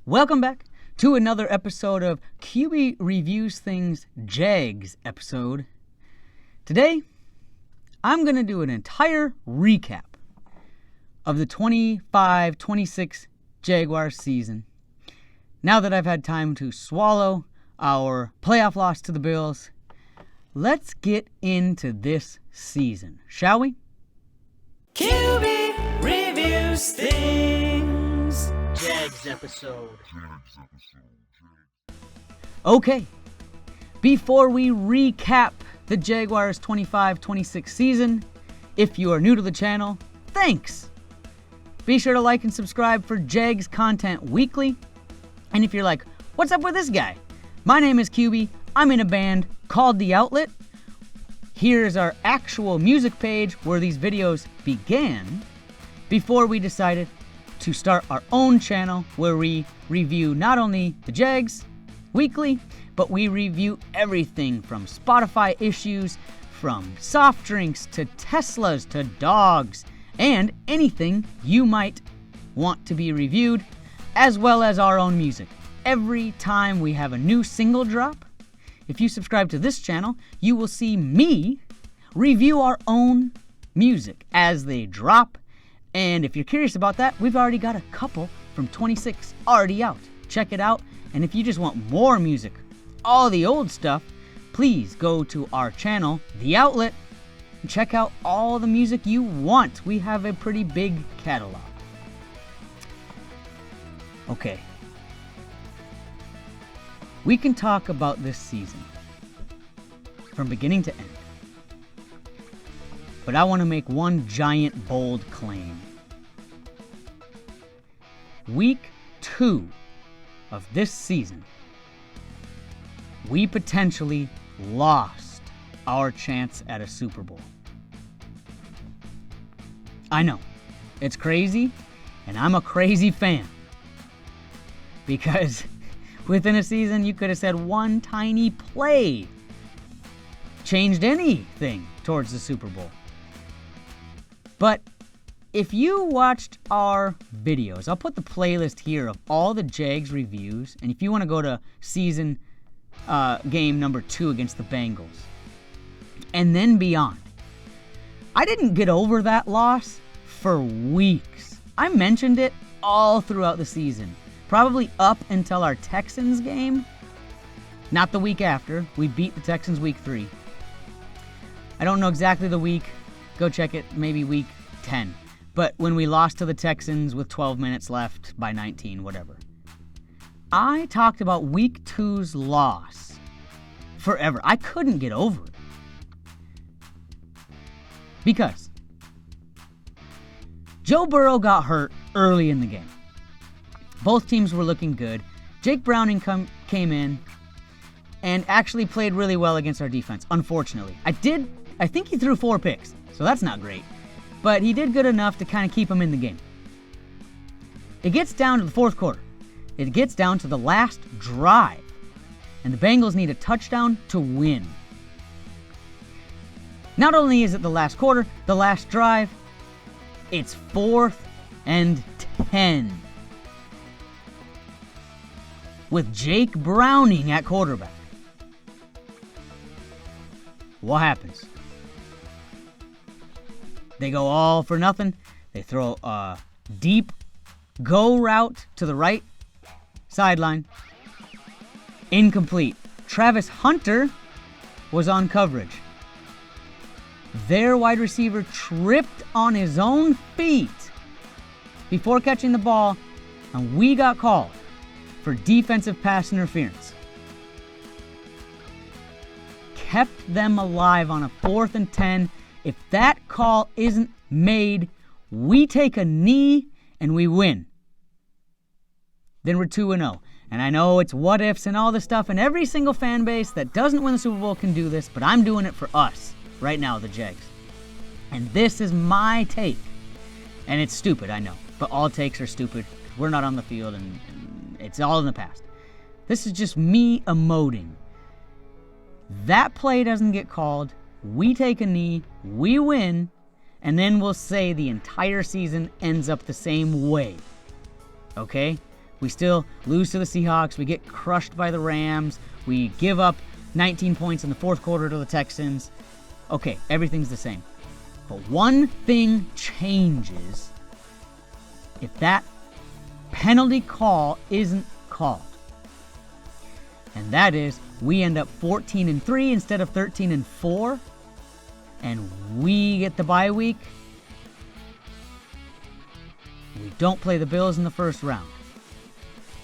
Welcome back to another episode of QB Reviews Things Jags episode. Today, I'm going to do an entire recap of the 25-26 Jaguars season. Now that I've had time to swallow our playoff loss to the Bills, let's get into this season, shall we? QB Reviews Things Jags episode. Okay, before we recap the Jaguars 25-26 season, if you are new to the channel, thanks! Be sure to like and subscribe for Jags content weekly. And if you're like, what's up with this guy? My name is QB, I'm in a band called The Outlet. Here's our actual music page where these videos began before we decided to start our own channel where we review not only the Jags weekly, but we review everything from Spotify issues, from soft drinks to Teslas to dogs, and anything you might want to be reviewed, as well as our own music. Every time we have a new single drop, if you subscribe to this channel, you will see me review our own music as they drop. And if you're curious about that, we've already got a couple from 26 already out. Check it out. And if you just want more music, all the old stuff, please go to our channel, The Outlet, and check out all the music you want. We have a pretty big catalog. Okay. We can talk about this season from beginning to end. But I want to make one giant bold claim. Week 2 of this season, we potentially lost our chance at a Super Bowl. I know, it's crazy, and I'm a crazy fan. Because within a season, you could have said one tiny play changed anything towards the Super Bowl. But if you watched our videos, I'll put the playlist here of all the Jags reviews, and if you want to go to season game number 2 against the Bengals, and then beyond, I didn't get over that loss for weeks. I mentioned it all throughout the season. Probably up until our Texans game. Not the week after. We beat the Texans week 3. I don't know exactly the week. Go check it. Maybe week 10. But when we lost to the Texans with 12 minutes left by 19, whatever. I talked about week 2's loss forever. I couldn't get over it. Because Joe Burrow got hurt early in the game. Both teams were looking good. Jake Browning came in and actually played really well against our defense, unfortunately. I think he threw 4 picks, so that's not great. But he did good enough to kind of keep him in the game. It gets down to the fourth quarter. It gets down to the last drive. And the Bengals need a touchdown to win. Not only is it the last quarter, the last drive, it's 4th and 10. With Jake Browning at quarterback. What happens? They go all for nothing. They throw a deep go route to the right sideline. Incomplete. Travis Hunter was on coverage. Their wide receiver tripped on his own feet before catching the ball, and we got called for defensive pass interference. Kept them alive on a 4th and 10. If that call isn't made, we take a knee and we win. Then we're 2-0. And I know it's what ifs and all this stuff, and every single fan base that doesn't win the Super Bowl can do this, but I'm doing it for us right now, the Jags. And this is my take. And it's stupid, I know. But all takes are stupid. We're not on the field, and it's all in the past. This is just me emoting. That play doesn't get called. We take a knee. We win. And then we'll say the entire season ends up the same way. Okay? We still lose to the Seahawks. We get crushed by the Rams. We give up 19 points in the fourth quarter to the Texans. Okay, everything's the same. But one thing changes if that penalty call isn't called. And that is, we end up 14-3 instead of 13-4. And we get the bye week. We don't play the Bills in the first round.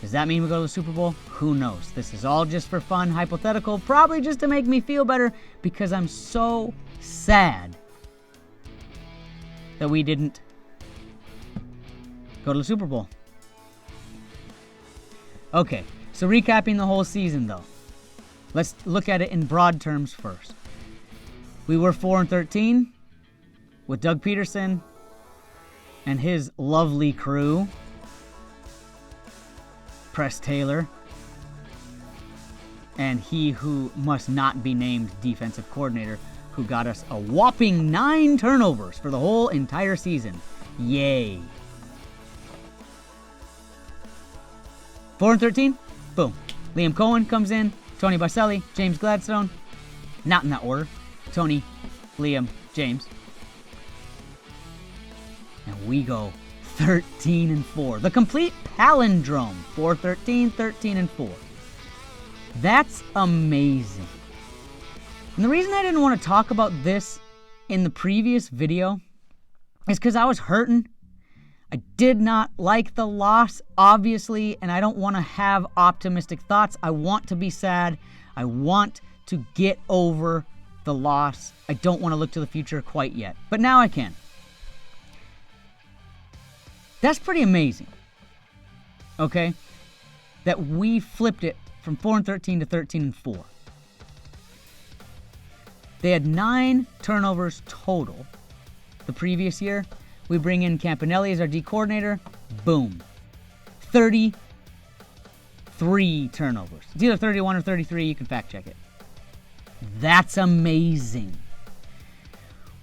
Does that mean we go to the Super Bowl? Who knows? This is all just for fun, hypothetical, probably just to make me feel better because I'm so sad that we didn't go to the Super Bowl. Okay, so recapping the whole season though. Let's look at it in broad terms first. We were 4-13 with Doug Peterson and his lovely crew. Press Taylor, and he who must not be named defensive coordinator, who got us a whopping 9 turnovers for the whole entire season. Yay. 4-13, boom. Liam Cohen comes in, Tony Baselli, James Gladstone. Not in that order. Tony, Liam, James. And we go 13-4. The complete palindrome. 4-13, 13-4. That's amazing. And the reason I didn't want to talk about this in the previous video is because I was hurting. I did not like the loss, obviously, and I don't want to have optimistic thoughts. I want to be sad. I want to get over the loss. I don't want to look to the future quite yet, but now I can. That's pretty amazing, okay, that we flipped it from 4-13 to 13-4. They had 9 turnovers total the previous year. We bring in Campanelli as our D coordinator. Boom. 33 turnovers. It's either 31 or 33. You can fact check it. That's amazing.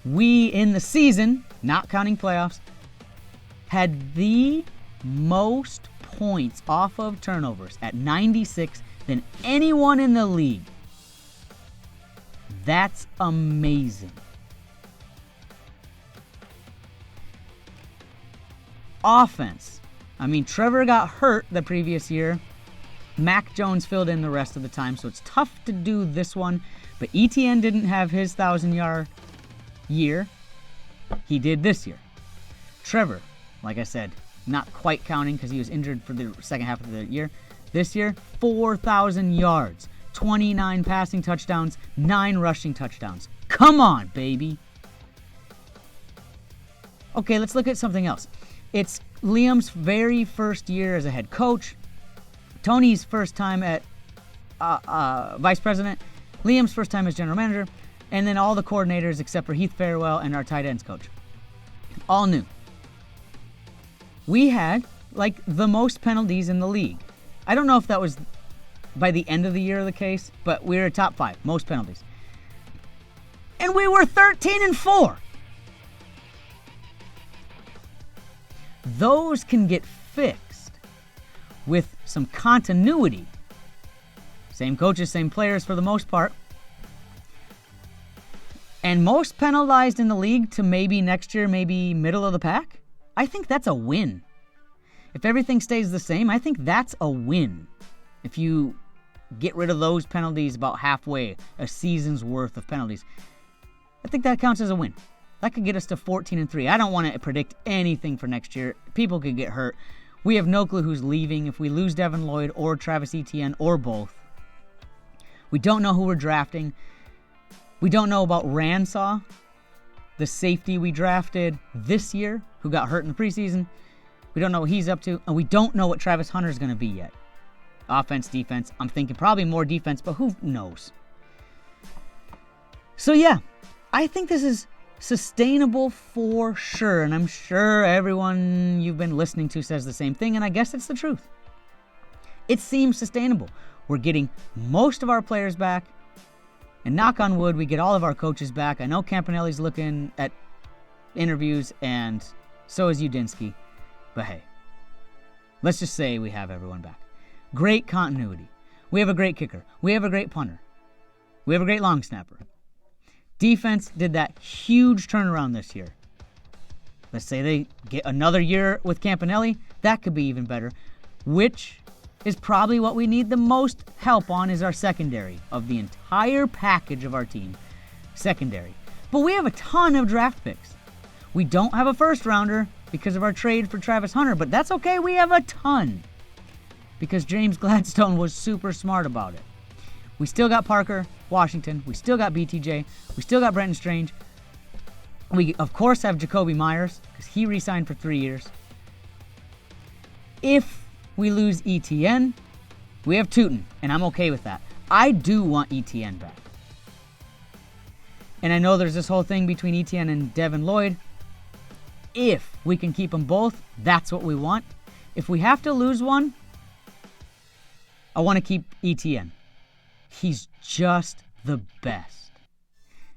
We, in the season, not counting playoffs, had the most points off of turnovers at 96 than anyone in the league. That's amazing. Offense. I mean, Trevor got hurt the previous year. Mac Jones filled in the rest of the time, so it's tough to do this one. But ETN didn't have his 1,000-yard year. He did this year. Trevor, like I said, not quite counting because he was injured for the second half of the year. This year, 4,000 yards, 29 passing touchdowns, 9 rushing touchdowns. Come on, baby. Okay, let's look at something else. It's Liam's very first year as a head coach, Tony's first time at vice president, Liam's first time as general manager, and then all the coordinators except for Heath Farewell and our tight ends coach. All new. We had, like, the most penalties in the league. I don't know if that was by the end of the year the case, but we were top 5, most penalties. And we were 13-4. Those can get fixed with some continuity. Same coaches, same players for the most part. And most penalized in the league to maybe next year, maybe middle of the pack. I think that's a win. If everything stays the same, I think that's a win. If you get rid of those penalties about halfway, a season's worth of penalties, I think that counts as a win. That could get us to 14-3. I don't want to predict anything for next year. People could get hurt. We have no clue who's leaving. If we lose Devin Lloyd or Travis Etienne or both. We don't know who we're drafting. We don't know about Ransaw, the safety we drafted this year, who got hurt in the preseason. We don't know what he's up to. And we don't know what Travis Hunter's going to be yet. Offense, defense. I'm thinking probably more defense, but who knows? So yeah, I think this is sustainable for sure, and I'm sure everyone you've been listening to says the same thing, and I guess it's the truth. It seems sustainable. We're getting most of our players back, and knock on wood, we get all of our coaches back. I know Campanelli's looking at interviews, and so is Udinsky, but hey, Let's just say we have everyone back. Great continuity. We have a great kicker. We have a great punter. We have a great long snapper. Defense did that huge turnaround this year. Let's say they get another year with Campanelli. That could be even better. Which is probably what we need the most help on is our secondary of the entire package of our team. Secondary. But we have a ton of draft picks. We don't have a first rounder because of our trade for Travis Hunter, but that's okay. We have a ton because James Gladstone was super smart about it. We still got Parker Washington. We still got BTJ. We still got Brenton Strange. We, of course, have Jacoby Myers because he re-signed for 3 years. If we lose ETN, we have Tootin, and I'm okay with that. I do want ETN back. And I know there's this whole thing between ETN and Devin Lloyd. If we can keep them both, that's what we want. If we have to lose one, I want to keep ETN. He's just the best.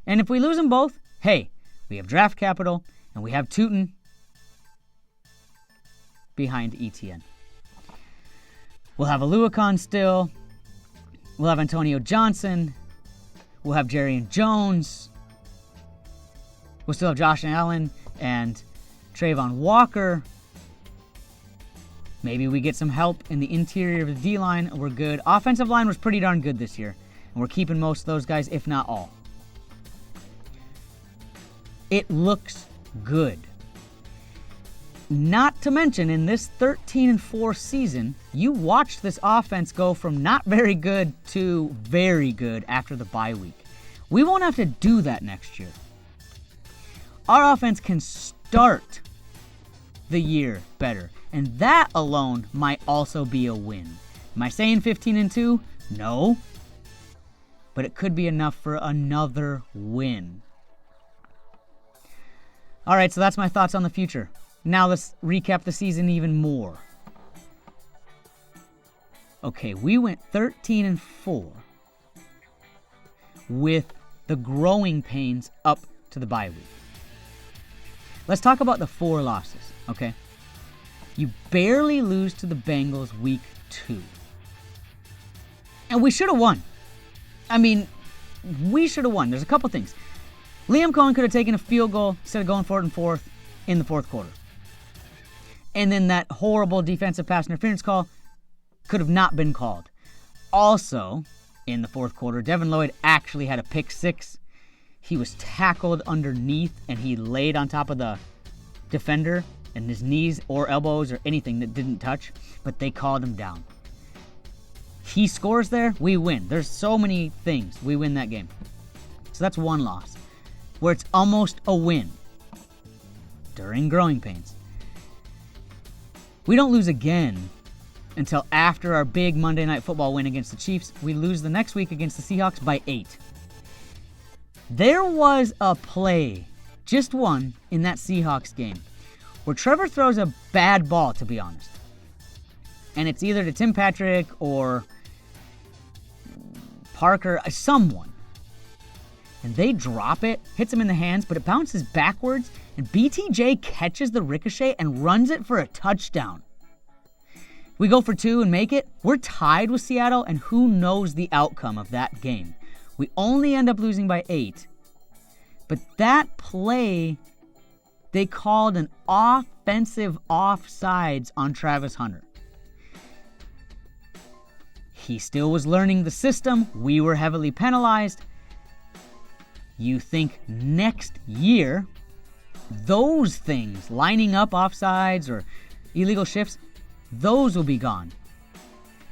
And if we lose them both, hey, we have draft capital and we have Tootin behind ETN. We'll have Aluakon still. We'll have Antonio Johnson. We'll have Jarian Jones. We'll still have Josh Allen and Trayvon Walker. Maybe we get some help in the interior of the D-line. We're good. Offensive line was pretty darn good this year. And we're keeping most of those guys, if not all. It looks good. Not to mention, in this 13-4 season, you watched this offense go from not very good to very good after the bye week. We won't have to do that next year. Our offense can start the year better, and that alone might also be a win. Am I saying 15-2? No. But it could be enough for another win. All right, so that's my thoughts on the future. Now let's recap the season even more. Okay, we went 13-4 with the growing pains up to the bye week. Let's talk about the 4 losses, okay? You barely lose to the Bengals week 2. And we should have won. I mean, we should have won. There's a couple things. Liam Cohen could have taken a field goal instead of going for it and fourth in the fourth quarter. And then that horrible defensive pass interference call could have not been called. Also, in the fourth quarter, Devin Lloyd actually had a pick 6. He was tackled underneath and he laid on top of the defender and his knees or elbows or anything that didn't touch, but they called him down. He scores there, we win. There's so many things. We win that game. So that's one loss, where it's almost a win during growing pains. We don't lose again until after our big Monday Night Football win against the Chiefs. We lose the next week against the Seahawks by 8. There was a play, just one, in that Seahawks game where Trevor throws a bad ball, to be honest. And it's either to Tim Patrick or Parker, someone. And they drop it, hits him in the hands, but it bounces backwards, and BTJ catches the ricochet and runs it for a touchdown. We go for 2 and make it. We're tied with Seattle, and who knows the outcome of that game. We only end up losing by 8. But that play, they called an offensive offsides on Travis Hunter. He still was learning the system. We were heavily penalized. You think next year, those things, lining up offsides or illegal shifts, those will be gone.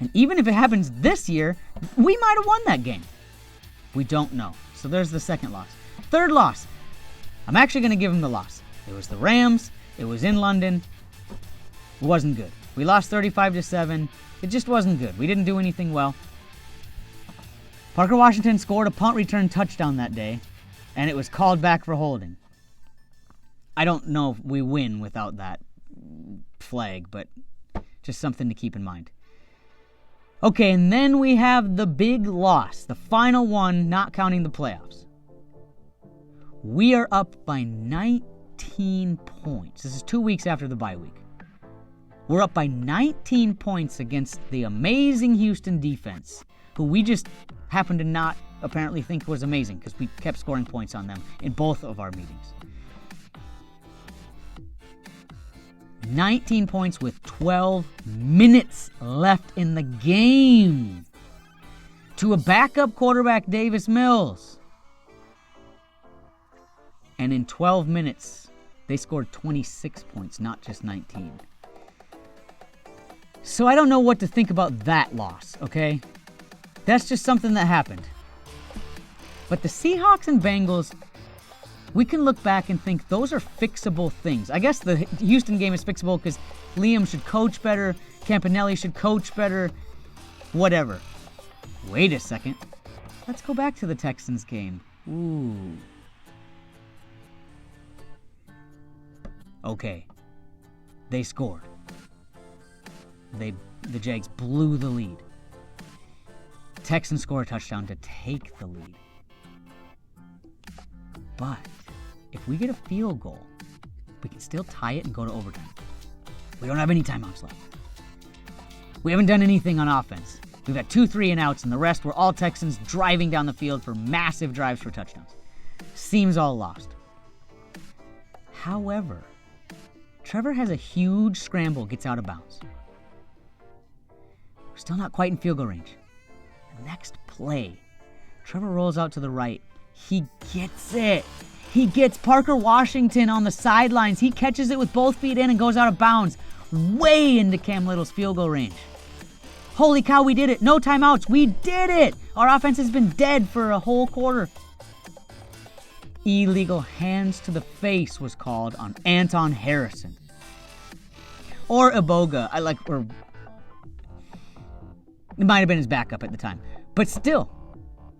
And even if it happens this year, we might have won that game. We don't know. So there's the second loss. Third loss. I'm actually going to give him the loss. It was the Rams. It was in London. It wasn't good. We lost 35-7. It just wasn't good. We didn't do anything well. Parker Washington scored a punt return touchdown that day, and it was called back for holding. I don't know if we win without that flag, but just something to keep in mind. Okay, and then we have the big loss, the final one, not counting the playoffs. We are up by 19 points. This is 2 weeks after the bye week. We're up by 19 points against the amazing Houston defense, who we just happened to not apparently think was amazing because we kept scoring points on them in both of our meetings. 19 points with 12 minutes left in the game to a backup quarterback, Davis Mills. And in 12 minutes, they scored 26 points, not just 19. So I don't know what to think about that loss, okay? That's just something that happened. But the Seahawks and Bengals, we can look back and think those are fixable things. I guess the Houston game is fixable because Liam should coach better, Campanelli should coach better, whatever. Wait a second. Let's go back to the Texans game. Ooh. Okay. They scored. The Jags blew the lead. Texans score a touchdown to take the lead. But if we get a field goal, we can still tie it and go to overtime. We don't have any timeouts left. We haven't done anything on offense. We've got 2 3-and-outs, and the rest were all Texans driving down the field for massive drives for touchdowns. Seems all lost. However, Trevor has a huge scramble, gets out of bounds. We're still not quite in field goal range. The next play, Trevor rolls out to the right. He gets it. He gets Parker Washington on the sidelines. He catches it with both feet in and goes out of bounds, way into Cam Little's field goal range. Holy cow, we did it. No timeouts. We did it. Our offense has been dead for a whole quarter. Illegal hands to the face was called on Anton Harrison. Or Iboga. It might have been his backup at the time. But still,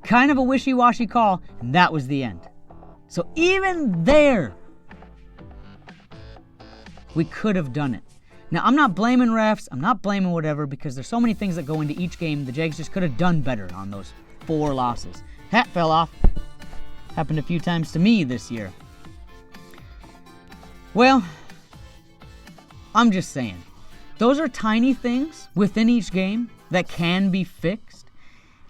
kind of a wishy-washy call, and that was the end. So even there, we could have done it. Now, I'm not blaming refs, I'm not blaming whatever, because there's so many things that go into each game. The Jags just could have done better on those 4 losses. Hat fell off. Happened a few times to me this year. Well, I'm just saying, those are tiny things within each game that can be fixed,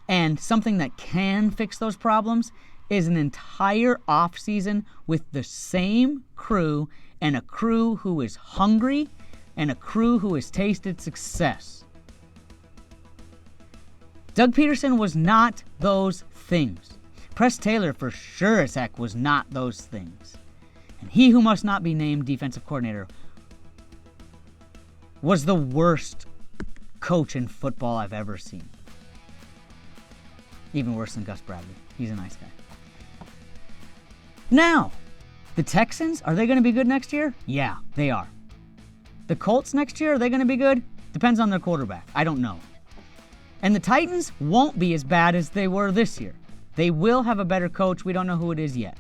and something that can fix those problems is an entire offseason with the same crew, and a crew who is hungry, and a crew who has tasted success. Doug Peterson was not those things. Press Taylor for sure as heck was not those things. And he who must not be named defensive coordinator was the worst coach in football I've ever seen. Even worse than Gus Bradley. He's a nice guy. Now, the Texans, are they going to be good next year? Yeah, they are. The Colts next year, are they going to be good? Depends on their quarterback. I don't know. And the Titans won't be as bad as they were this year. They will have a better coach. We don't know who it is yet.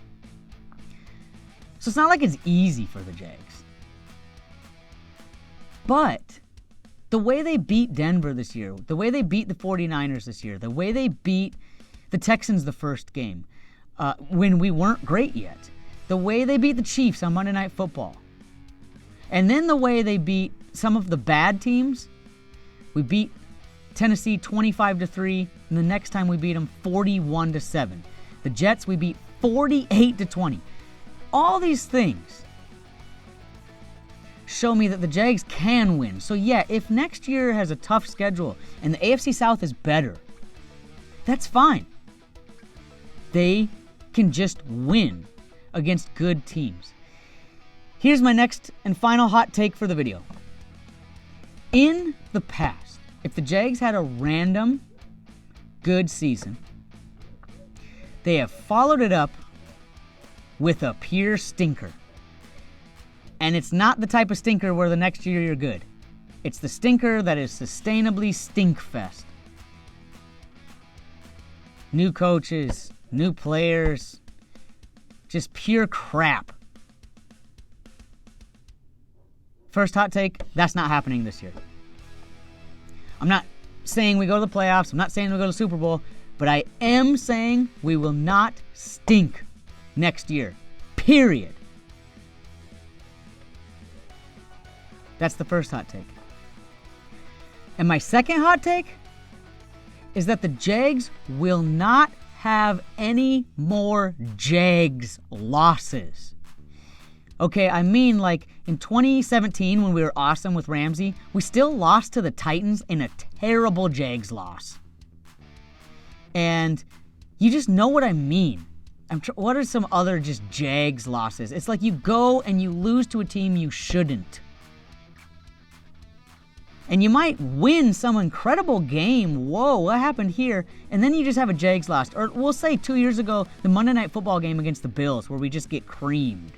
So it's not like it's easy for the Jags. But the way they beat Denver this year, the way they beat the 49ers this year, the way they beat the Texans the first game, when we weren't great yet, the way they beat the Chiefs on Monday Night Football, and then the way they beat some of the bad teams. We beat Tennessee 25-3, and the next time we beat them 41-7. The Jets we beat 48-20. All these things show me that the Jags can win. So yeah, if next year has a tough schedule and the AFC South is better, that's fine. They can just win against good teams. Here's my next and final hot take for the video. In the past, if the Jags had a random good season, they have followed it up with a pure stinker. And it's not the type of stinker where the next year you're good. It's the stinker that is sustainably stinkfest. New coaches, new players, just pure crap. First hot take, that's not happening this year. I'm not saying we go to the playoffs. I'm not saying we go to the Super Bowl. But I am saying we will not stink next year. Period. That's the first hot take. And my second hot take is that the Jags will not have any more Jags losses. Okay, I mean, like in 2017 when we were awesome with Ramsey, we still lost to the Titans in a terrible Jags loss. And you just know what I mean. What are some other just Jags losses? It's like you go and you lose to a team you shouldn't. And you might win some incredible game. Whoa, what happened here? And then you just have a Jags loss. Or we'll say 2 years ago, the Monday Night Football game against the Bills, where we just get creamed.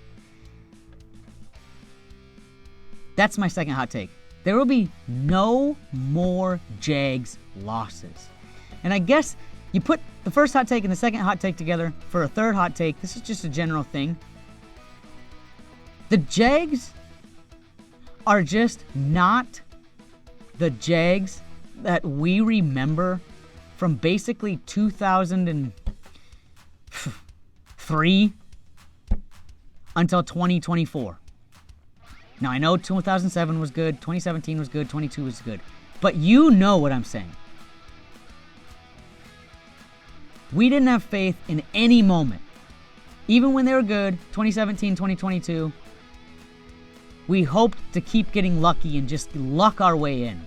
That's my second hot take. There will be no more Jags losses. And I guess you put the first hot take and the second hot take together for a third hot take. This is just a general thing. The Jags are just not the Jags that we remember from basically 2003 until 2024. Now, I know 2007 was good, 2017 was good, 22 was good, but you know what I'm saying. We didn't have faith in any moment. Even when they were good, 2017, 2022, we hoped to keep getting lucky and just luck our way in.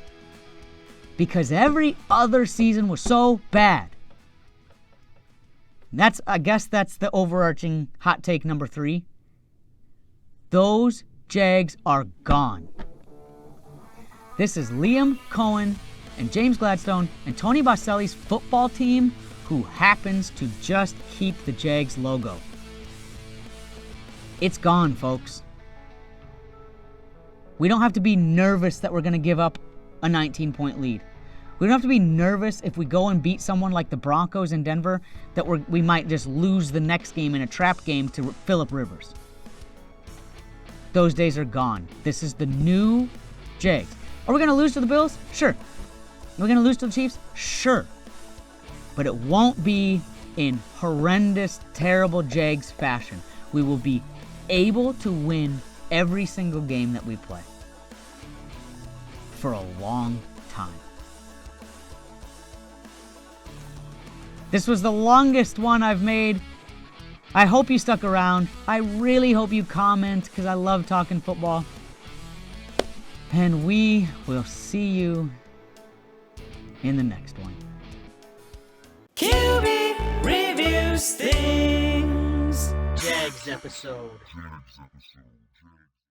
Because every other season was so bad. I guess that's the overarching hot take number 3. Those Jags are gone. This is Liam Cohen and James Gladstone and Tony Boselli's football team, who happens to just keep the Jags logo. It's gone, folks. We don't have to be nervous that we're going to give up a 19-point lead. We don't have to be nervous if we go and beat someone like the Broncos in Denver that we might just lose the next game in a trap game to Phillip Rivers. Those days are gone. This is the new Jags. Are we going to lose to the Bills? Sure. Are we going to lose to the Chiefs? Sure. But it won't be in horrendous, terrible Jags fashion. We will be able to win every single game that we play for a long time. This was the longest one I've made. I hope you stuck around. I really hope you comment because I love talking football. And we will see you in the next one. QB Reviews Things. Jags episode.